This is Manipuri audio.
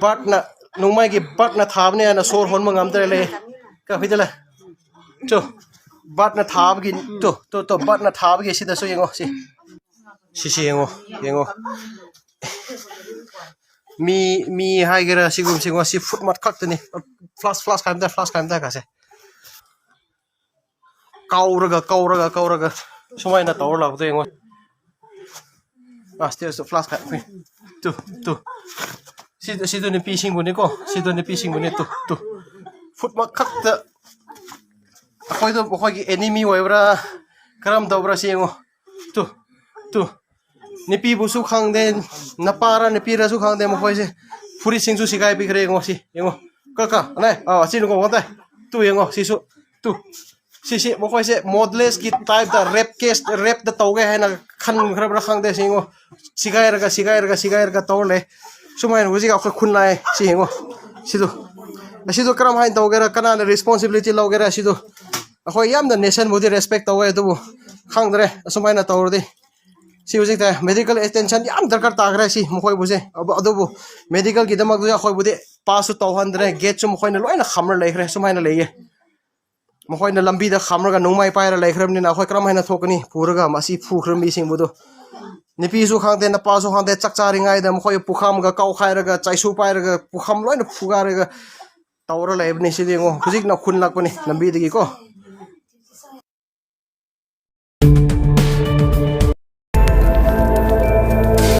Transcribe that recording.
batna nungmai ki batna thabne na sor hon mangam tere le ka phidela to batna thab gi to batna thab gi sida so yengo si yengo mi hai gera sigum singo si foot mat khaktani flash time da ka se kauraga sumai na tawr lag to yengo still so flash ka to si do ni pi sing buni ko si do ni pi sing buni to foot mat khakta khoi gi enemy oibra karam dobra si yengo to ni pi bu su khang den na para ni pi ra su khang den mo khoi se puri sing su sigai bi khre yengo si yengo ka ne si no ko ta tu yengo si su tu si mo khoi se modless ki type da rap da tawge hai na khan khra khang de singo sigai ra tawle sumai huji ka khun lai si yengo si do karam hain tawgera kana responsibility logera si do khoi yam da nation body respect tawge du khang dre sumai na tawr di si huji ta medical attention yam darkar tagra si mo khoi buje adu medical ki damak du khoi bude pass to 100 get chum khoi na loina khamra lai khre sumai na leye mo khoi na lambi da khamra ga nongmai paira lai khram ni na khoi karam hain na thokani puraga masi phu khram mi sing budu nipi su khangte na pa su khangte chakchari ngai da mo khoi pukham ga kau khai ra ga chaisu paira ga pukham loina phuga ra ga tawra lai bni si dingo huji na khun lak pani lambi digi ko